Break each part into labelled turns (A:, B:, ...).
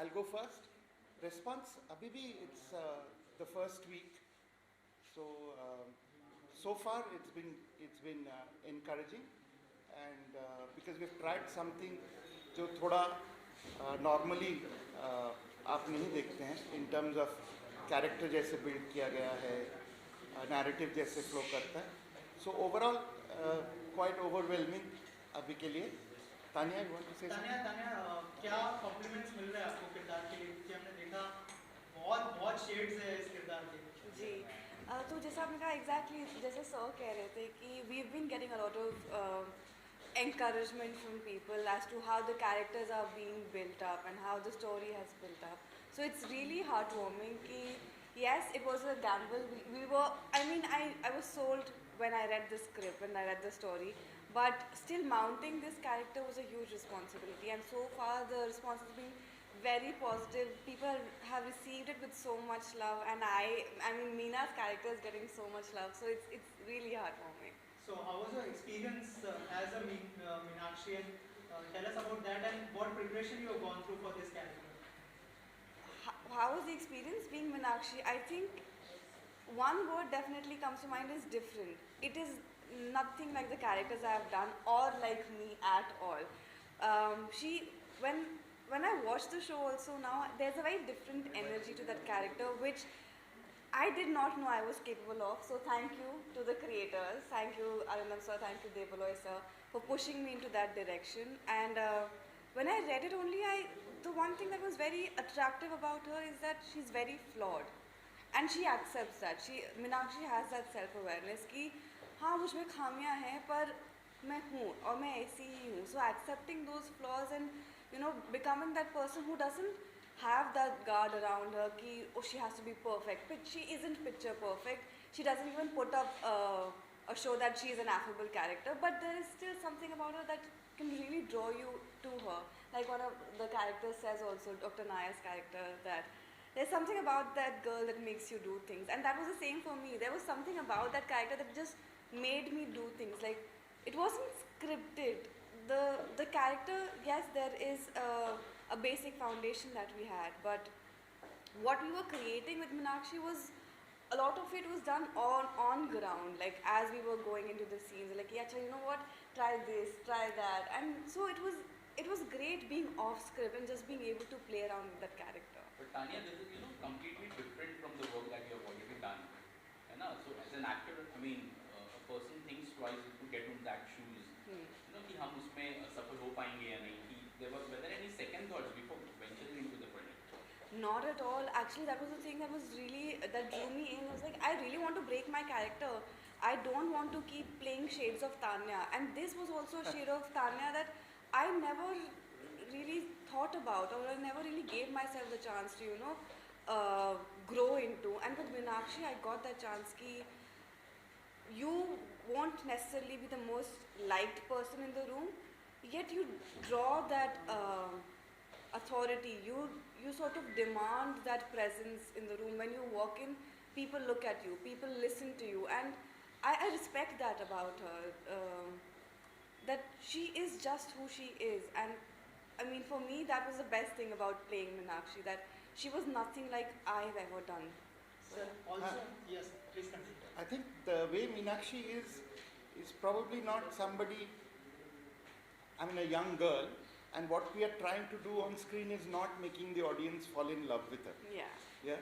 A: I'll go first. Response, abhi bhi it's the first week, so so far it's been encouraging, and because we've tried something जो थोड़ा normally आप नहीं देखते हैं in terms of character जैसे build किया गया है, नैरेटिव जैसे फ्लो करता है, so overall quite overwhelming अभी के लिए. Tania, you want to say something?
B: Tania, क्या कॉम्प्लीमेंट्स मिल रहे हैं आपको किरदार के लिए, क्योंकि हमने देखा बहुत शेड्स है इस किरदार के.
C: जी, तो जैसा आपने कहा एग्जैक्टली जैसे सर कह रहे थे कि we have been getting a lot of encouragement from people as to how the characters are being built up and how the story has built up. So it's really heartwarming ki yes, it was a gamble. We were, I was sold when I read the script, when I read the story, but still mounting this character was a huge responsibility, and so far the response has been very positive. People have received it with so much love, and I mean Meena's character is getting so much love, so it's really heartwarming.
B: So how was your experience as a Meenakshi, and tell us about that and what preparation you have gone through for this character?
C: How was the experience being Meenakshi? I think one word definitely comes to mind is different. It is nothing like the characters I have done or like me at all. When I watch the show also now, there's a very different energy to that character which I did not know I was capable of. So thank you to the creators. Thank you Arindam sir, thank you Devaloy sir for pushing me into that direction. And when I read it only, the one thing that was very attractive about her is that she's very flawed. And she accepts that. Meenakshi has that self-awareness कि हाँ मुझ में खामियाँ हैं पर मैं हूँ और मैं ऐसी ही हूँ. So accepting those flaws and becoming that person who doesn't have that guard around her ki oh she has to be perfect. But she isn't picture perfect. She doesn't even put up a show that she is an affable character, but there is still something about her that can really draw you to her. Like one of the characters says also, Dr. Naya's character, that there's something about that girl that makes you do things, and that was the same for me. There was something about that character that just made me do things. Like it wasn't scripted. The character, yes, there is a basic foundation that we had, but what we were creating with Meenakshi was a lot of it was done on ground, like as we were going into the scenes, like yeah, you know what, try this, try that, and so it was great being off script and just being able to play around with that character.
D: But Tanya, this is completely different from the work that you have already done. So as an actor, a person thinks twice to get into that shoes. कि हम उसमें सफल हो पाएंगे या नहीं. Were there any second thoughts before venturing into the project?
C: Not at all. Actually, that was the thing that drew me in. I was like, I really want to break my character. I don't want to keep playing shades of Tanya. And this was also a shade of Tanya that I never really thought about, or I never really gave myself the chance to, grow into. And with Meenakshi, I got that chance ki you won't necessarily be the most liked person in the room, yet you draw that authority. You sort of demand that presence in the room. When you walk in, people look at you, people listen to you, and I respect that about her. That she is just who she is, and for me that was the best thing about playing Meenakshi, that she was nothing like I've ever done.
B: So also, yes, please continue.
A: I think the way Meenakshi is probably not somebody, a young girl, and what we are trying to do on screen is not making the audience fall in love with her.
C: Yeah.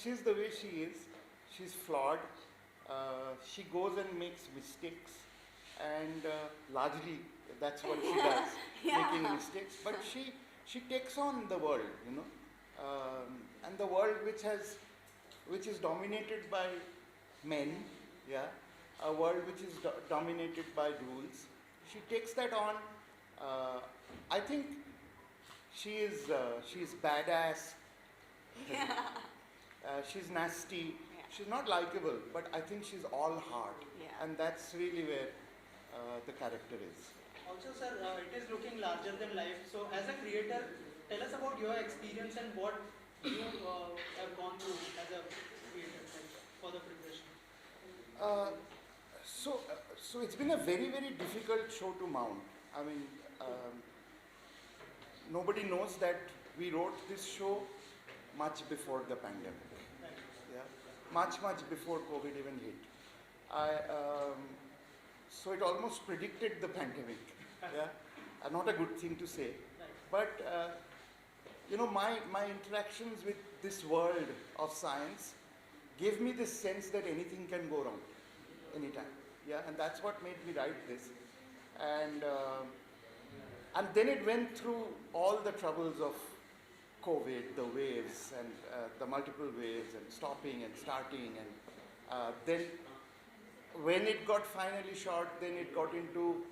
A: She's the way she is. She's flawed. She goes and makes mistakes, and largely that's what she does, making mistakes. But she takes on the world, and the world which is dominated by men, a world which is dominated by rules. She takes that on. I think she is badass. She's nasty. She's not likable, but I think she's all heart, and that's really where the character is.
B: Also, sir, it is looking larger than life. So, as a creator, tell us about your experience and what you have gone through as a creator for the preparation.
A: So it's been a very, very difficult show to mount. Nobody knows that we wrote this show much before the pandemic. Yeah, much before COVID even hit. So it almost predicted the pandemic. Yeah, not a good thing to say, but my interactions with this world of science gave me this sense that anything can go wrong anytime. Yeah, and that's what made me write this. And then it went through all the troubles of COVID, the waves and the multiple waves and stopping and starting, and then when it got finally shot, then it got into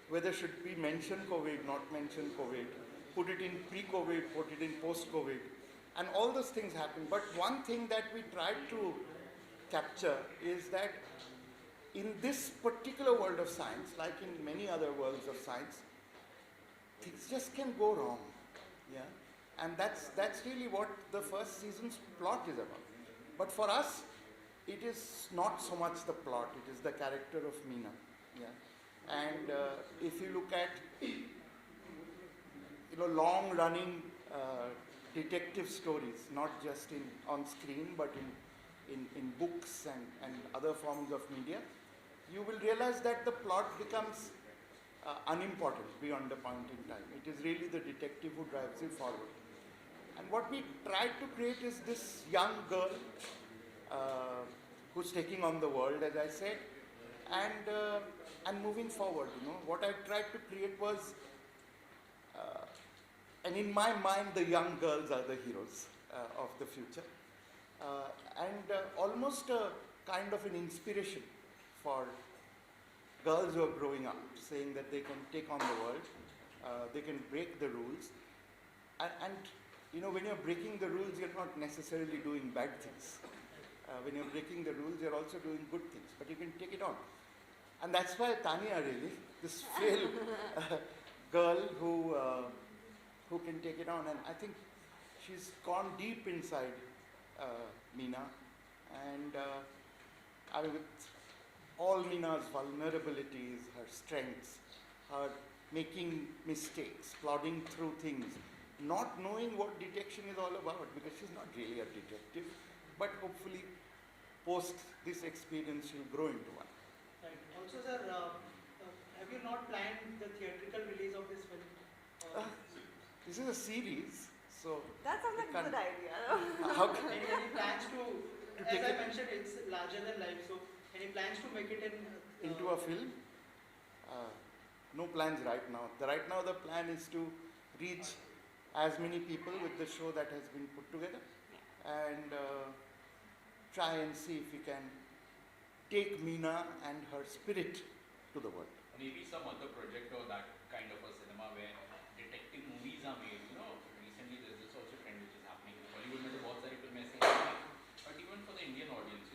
A: whether should we mention COVID, not mention COVID, put it in pre-COVID, put it in post-COVID, and all those things happened. But one thing that we tried to capture is that in this particular world of science, like in many other worlds of science, things just can go wrong. Yeah, and that's really what the first season's plot is about. But for us, it is not so much the plot; it is the character of Meena. Yeah, and if you look at long-running detective stories, not just on screen, but in books and other forms of media, you will realize that the plot becomes unimportant beyond a point in time. It is really the detective who drives you forward. And what we tried to create is this young girl who's taking on the world, as I said, and moving forward. What I tried to create was, and in my mind, the young girls are the heroes of the future, and almost a kind of an inspiration for girls who are growing up, saying that they can take on the world, they can break the rules, and when you're breaking the rules, you're not necessarily doing bad things. When you're breaking the rules, you're also doing good things, but you can take it on. And that's why Tanya, really, this frail girl who can take it on, and I think she's gone deep inside Meena, and with all Meena's vulnerabilities, her strengths, her making mistakes, plodding through things, not knowing what detection is all about, because she's not really a detective, but hopefully post this experience she'll grow into one.
B: Right. Also, sir, have you not planned the theatrical release of this film?
A: This is a series, so
C: That sounds like a good idea.
A: how can
B: Any plans to as
A: take
B: I
A: it
B: mentioned, it's larger than life, so any plans to make it
A: into a film? No plans right now. Right now the plan is to reach as many people with the show that has been put together, and try and see if we can take Meena and her spirit to the world.
D: Maybe some other project or that kind of a cinema where detective movies are made. Recently there's this also trend which is happening. Hollywood में तो बहुत सारी फिल्में ऐसे हैं, but even for the Indian audience,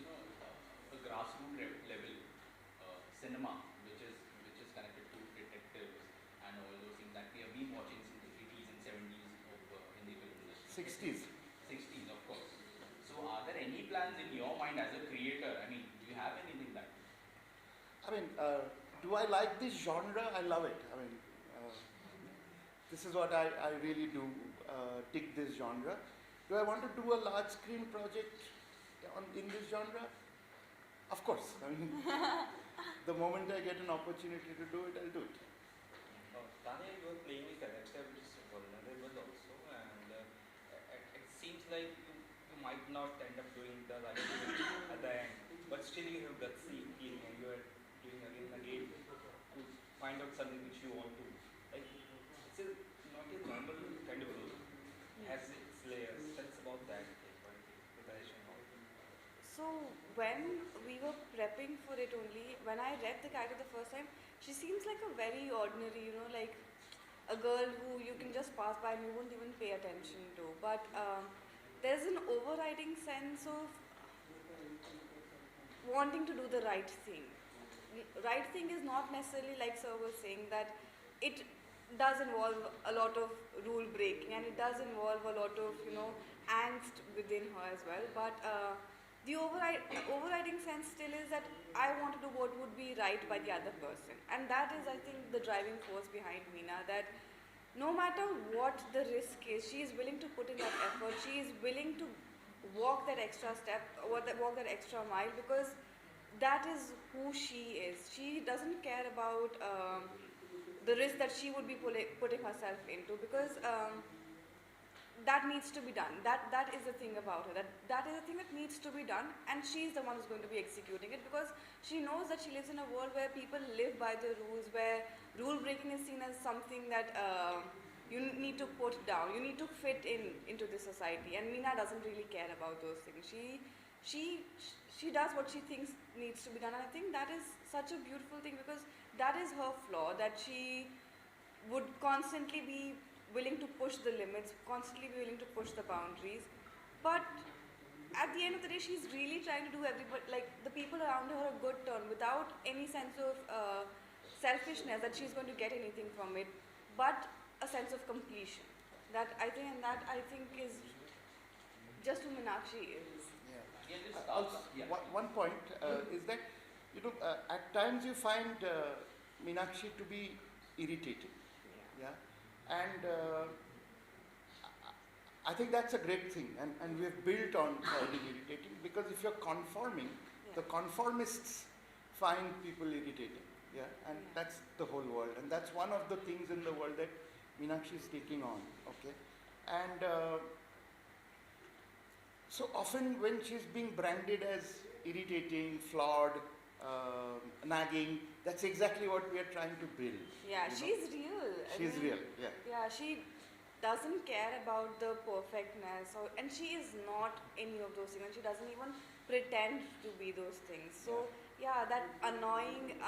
D: a grassroots level cinema which is connected to detectives and all those things that we have been watching since the 80s and 70s of Hindi film industry. 60s, of course. So are there any plans in your mind as a creator? I mean, do you have anything that?
A: Do I like this genre? I love it. This is what I really do, dig this genre. Do I want to do a large screen project in this genre? Of course. The moment I get an opportunity to do it, I'll do it.
E: Tanya, you are playing a character which is vulnerable also, and it seems like you might not end up doing the right thing at the end, but still you have that same feeling and you are doing again and again to find out something which you want to. Like, it's not a normal kind of role. It has its layers. That's about that. Preparation.
C: So when we were prepping for it only, when I read the character the first time, she seems like a very ordinary, like a girl who you can just pass by and you won't even pay attention to. But there's an overriding sense of wanting to do the right thing. Right thing is not necessarily, like Sir was saying, that it does involve a lot of rule breaking and it does involve a lot of, angst within her as well. But the overriding sense still is that I want to do what would be right by the other person. And that is, I think, the driving force behind Meena, that no matter what the risk is, she is willing to put in that effort. She is willing to walk that extra step, walk that extra mile, because that is who she is. She doesn't care about the risk that she would be putting herself into, because that needs to be done. That is the thing about her. That is the thing that needs to be done, and she's the one who's going to be executing it, because she knows that she lives in a world where people live by the rules, where rule breaking is seen as something that you need to put down. You need to fit into the society, and Meena doesn't really care about those things. She does what she thinks needs to be done, and I think that is such a beautiful thing, because that is her flaw, that she would constantly be willing to push the limits, constantly be willing to push the boundaries. But at the end of the day, she's really trying to do everybody, like the people around her, a good turn, without any sense of selfishness that she's going to get anything from it, but a sense of completion. That I think is just who Meenakshi is.
A: Yeah.
D: Again, this
A: Also,
D: yeah.
A: one point is that, at times you find Meenakshi to be irritating. Yeah. And I think that's a great thing, and we have built on finding irritating, because if you're conforming, the conformists find people irritating. Yeah, and that's the whole world, and that's one of the things in the world that Meenakshi is taking on. Okay, and so often when she's being branded as irritating, flawed, nagging, that's exactly what we are trying to build.
C: Yeah,
A: you know.
C: she's real.
A: She's real. Yeah.
C: Yeah, she doesn't care about the perfectness, and she is not any of those things, and she doesn't even pretend to be those things. So yeah, that annoying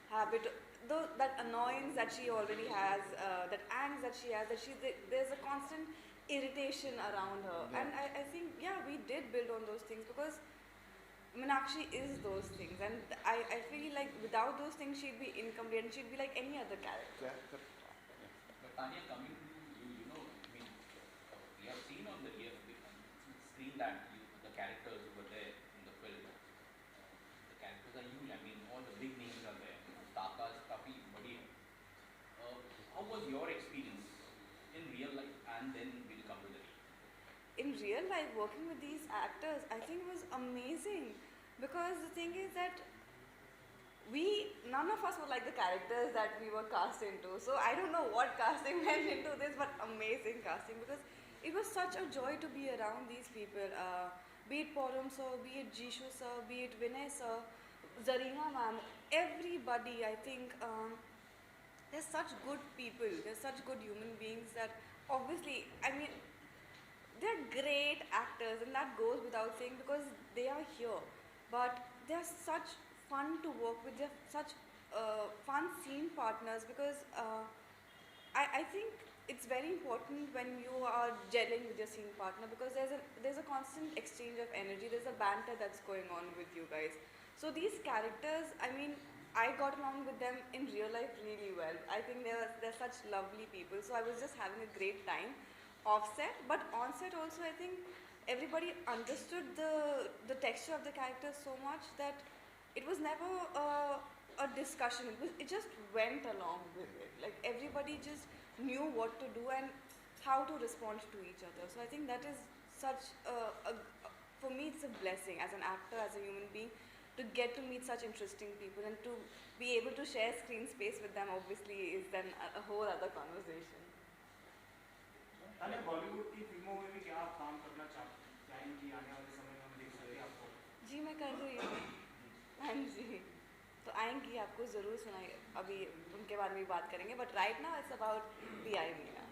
C: habit, that annoyance that she already has, that angst that she has, there's a constant irritation around her.
A: Yeah.
C: And I think, yeah, we did build on those things, because Meenakshi is those things, and I feel like without those things she'd be incomplete, and she'd be like any other character.
A: Yeah, correct.
D: But Tanya, coming to you, I mean, we have seen on the screen that the characters were there in the film. The characters are huge. I mean, all the big names are there. Takas, Kafi, Badi. How was your experience in real life, and then we'll come to the real?
C: In real life, working with these actors, I think it was amazing, because the thing is that none of us were like the characters that we were cast into. So I don't know what casting went into this, but amazing casting, because it was such a joy to be around these people. Be it Porum sir, be it Jishu sir, be it Vinay sir, Zarina ma'am, everybody. I think they're such good people. They're such good human beings that obviously, I mean, they're great actors, and that goes without saying, because they are here. But they're such fun to work with. They're such fun scene partners, because I think it's very important when you are gelling with your scene partner, because there's a constant exchange of energy. There's a banter that's going on with you guys. So these characters, I mean, I got along with them in real life really well. I think they're such lovely people. So I was just having a great time offset, but onset also, I think everybody understood the texture of the characters so much that it was never a discussion. It just went along with it. Like everybody just knew what to do and how to respond to each other. So I think that is such for me, it's a blessing as an actor, as a human being, to get to meet such interesting people, and to be able to share screen space with them obviously is then a whole other conversation.
F: Tanya, Bollywood की फिल्मों में भी क्या आप काम करना चाहेंगी? आने वाले समय में हम देख सकते हैं आपको?
C: जी, मैं कर रही हूँ। हाँ जी, तो आएंगी, आपको ज़रूर सुनाई, अभी उनके बारे में भी बात करेंगे, but right now it's about the I Meena.